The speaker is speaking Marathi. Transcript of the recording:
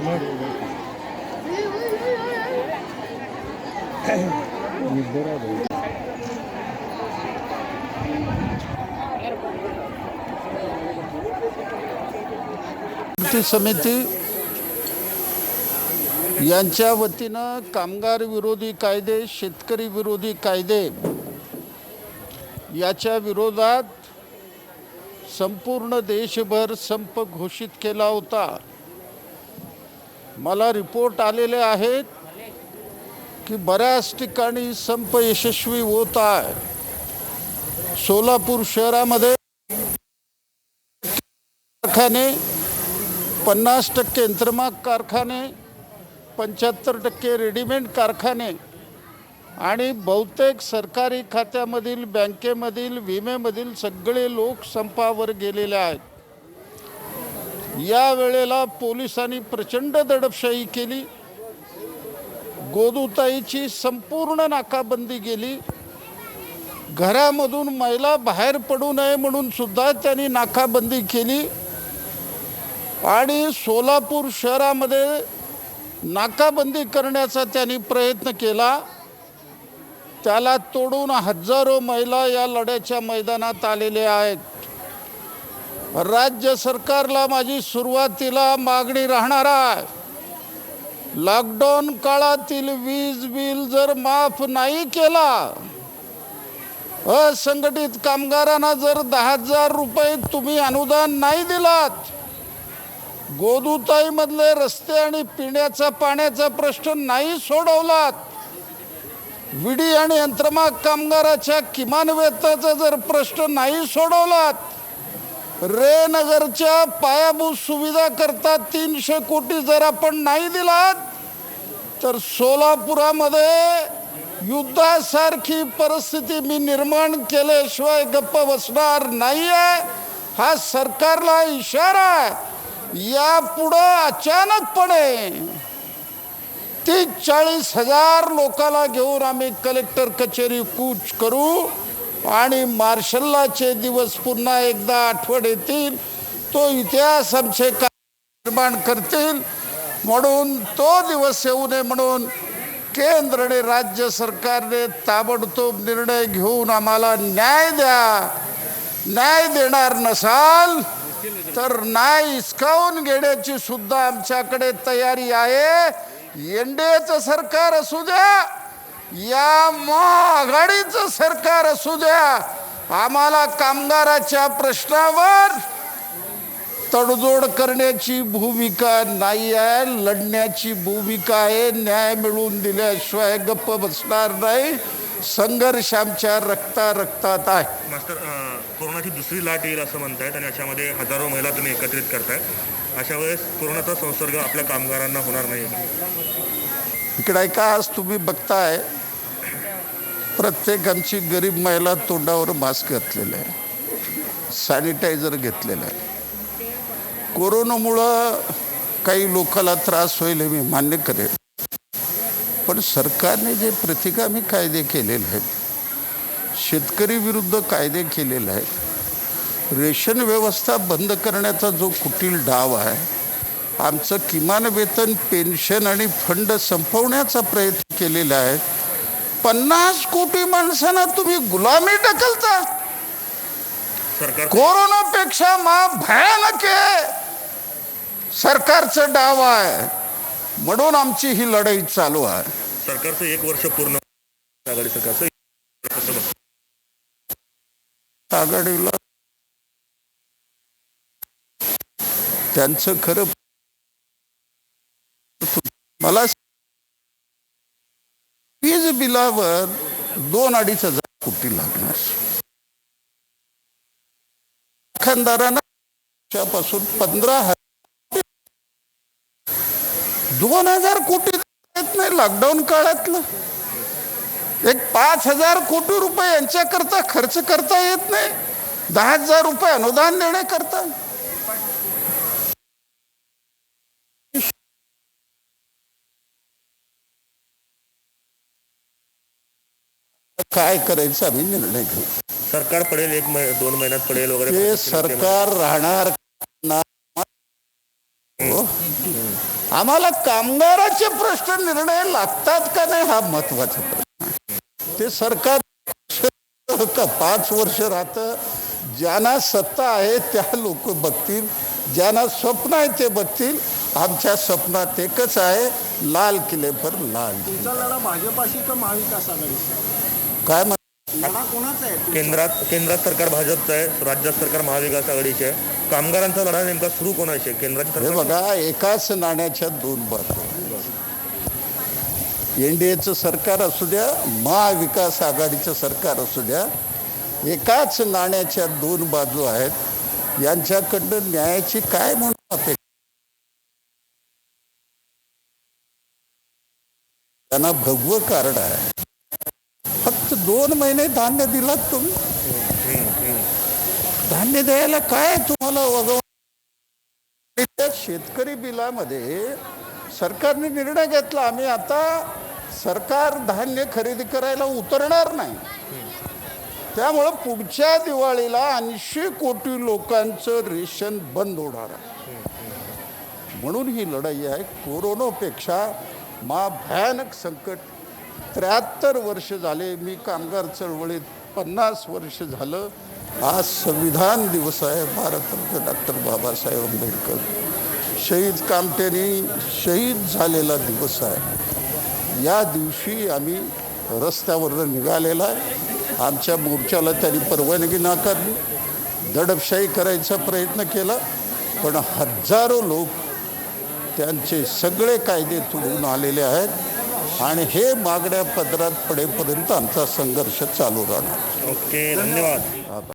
कृती समिती यांच्या वतीनं कामगार विरोधी कायदे, शेतकरी विरोधी कायदे याच्या विरोधात संपूर्ण देशभर संप घोषित केला होता. मला रिपोर्ट आलेले आहेत की बऱ्याच ठिकाणी संप यशस्वी होत आहे. सोलापूर शहरामध्ये कारखाने 50% यंत्रमाग कारखाने, 75% रेडीमेड कारखाने आणि बहुतेक सरकारी खात्यामधील, बँकेमधील, विमेमधील सगळे लोक संपावर गेलेले आहेत. या वेळेला पोलिसांनी प्रचंड दडपशाही केली. गोदूताईची संपूर्ण नाकाबंदी केली. घरामधून महिला बाहेर पडू नये म्हणून सुद्धा त्यांनी नाकाबंदी केली. आणि सोलापूर शहरामध्ये नाकाबंदी करण्याचा त्यांनी प्रयत्न केला. त्याला तोडून हजारो महिला या लढ्याच्या मैदानात आलेले आहेत. राज्य सरकारला माझी सुरुवातीला मागणी राहणार आहे, लॉकडाऊन काळातील वीज बिल जर माफ नाही केला, असंघटित कामगारांना जर 10,000 रुपये तुम्ही अनुदान नाही दिलात, गोदूताईमधले रस्ते आणि पिण्याचा पाण्याचा प्रश्न नाही सोडवलात, विडी आणि यंत्रमाग कामगाराच्या किमान वेतनाचा जर प्रश्न नाही सोडवलात, रे नगरच्या पायाभूत सुविधा करता 300 कोटी जर आपण नाही दिलात, तर सोलापुरामध्ये युद्धासारखी परिस्थिती मी निर्माण केल्याशिवाय गप्प बसणार नाही आहे. हा सरकारला इशारा आहे. यापुढं अचानकपणे 30-40 लोकांना घेऊन आम्ही कलेक्टर कचेरी कूच करू आणि मार्शलाचे दिवस पुन्हा एकदा आठवण येतील. तो इतिहास आमचे निर्माण करतील. म्हणून तो दिवस येऊ नये म्हणून केंद्र आणि राज्य सरकारने ताबडतोब निर्णय घेऊन आम्हाला न्याय द्या. न्याय देणार नसाल तर न्याय हिसकावून घेण्याची सुद्धा आमच्याकडे तयारी आहे. एनडीएचं सरकार असू द्या या महाआघाडीचं सरकार असू द्या, आम्हाला कामगाराच्या प्रश्नावर तडजोड करण्याची भूमिका नाही आहे, लढण्याची भूमिका आहे. न्याय मिळवून दिल्याशिवाय गप्प बसणार नाही. संघर्ष आमच्या रक्तात आहे. मास्टर, कोरोनाची दुसरी लाट येईल असं म्हणतायत आणि याच्यामध्ये हजारो महिला तुम्ही एकत्रित करताय. अशा वेळेस कोरोनाचा संसर्ग आपल्या कामगारांना होणार नाही. इकडे ऐका, आज तुम्ही बघताय प्रत्येक आमची गरीब महिला तोंडावर मास्क घातलेला आहे, सॅनिटायझर घेतलेलं आहे. कोरोनामुळं काही लोकांना त्रास होईल हे मी मान्य करेन, पण सरकारने जे प्रतिगामी कायदे केलेले आहेत, शेतकरी विरुद्ध कायदे केलेले आहेत, रेशन व्यवस्था बंद करण्याचा जो कुटील डाव आहे, आमचं किमान वेतन, पेन्शन आणि फंड संपवण्याचा प्रयत्न केलेला आहे. 50 कोटी माणसांना तुम्ही गुलामी ढकलता. कोरोनापेक्षा भयानक आहे सरकारचं डाव आहे. म्हणून आमची ही लढाई चालू आहे. सरकारचं 1 वर्ष पूर्ण आघाडी सरकारचं आघाडीला त्यांचं खरं मला वीज बिलावर 2-2.5 हजार कोटी लागणार. कारखानदारांना पासून 15,000 2,000 कोटी येत नाही. लॉकडाऊन काळातलं एक 5,000 कोटी रुपये यांच्याकरता खर्च करता येत नाही. 10,000 रुपये अनुदान देण्याकरता. काय करायचं आम्ही निर्णय घेऊ. सरकार पडेल 1-2 महिन्यात पडेल वगैरे. हे सरकार राहणार आम्हाला कामगाराचे प्रश्न निर्णय लागतात का नाही हा महत्वाचा प्रश्न आहे. ते सरकार 5 वर्ष राहतं. ज्यांना सत्ता आहे त्या लोक बघतील, ज्यांना स्वप्न आहे ते बघतील. आमच्या स्वप्नात एकच आहे, लाल किल्ले पर लाल. तुमचा लढा भाजपाशी का महाविकास आघाडीशी? काय लढा कोणाचा आहे तुमचा? केंद्रात सरकार भाजपचं आहे, राज्यात सरकार महाविकास आघाडीचे आहे. कामगारांचा लढा नेमका सुरू कोणाशी आहे? केंद्रात हे सरकार बघा, एकाच नाण्याच्या दोन बाजू. एनडीएचं सरकार असू द्या, महाविकास आघाडीचं सरकार असू द्या, एकाच नाण्याच्या दोन बाजू आहेत. यांच्याकडनं न्यायाची काय म्हणून अपेक्षा? त्यांना भगवं कार्ड आहे. फक्त 2 महिने धान्य दिलात तुम्ही. धान्य द्यायला काय तुम्हाला वगव? त्या शेतकरी बिलामध्ये सरकारने निर्णय घेतला, आम्ही आता सरकार धान्य खरेदी करायला उतरणार नाही. त्यामुळं पुढच्या दिवाळीला 80 कोटी लोकांचं रेशन बंद होणार आहे. म्हणून ही लढाई आहे. कोरोनापेक्षा भयानक संकट. 73 वर्ष झाले, मी कामगार चळवळीत 50 वर्ष झालं. आज संविधान दिवस आहे, भारतरत्न डॉक्टर बाबासाहेब आंबेडकर शहीद कामठ्याने शहीद झालेला दिवस आहे. या दिवशी आम्ही रस्त्यावरनं निघालेला आहे. आमच्या मोर्चाला त्यांनी परवानगी नाकारली, दडपशाही करायचा प्रयत्न केला, पण हजारो लोक त्यांचे सगळे कायदे तोडून आलेले आहेत आणि हे मागण्या पदरात पडेपर्यंत आमचा संघर्ष चालू राहणार. ओके, धन्यवाद.